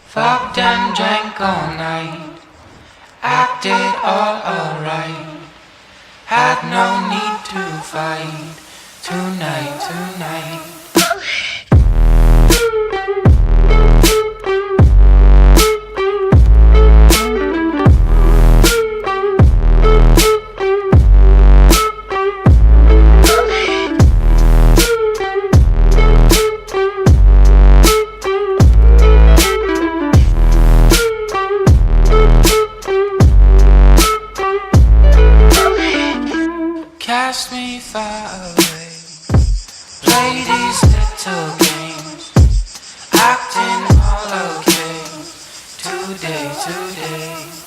Fucked and drank all night, acted all alright. Had no need to fight tonight. Cast me far away, play these little games, acting all okay, today.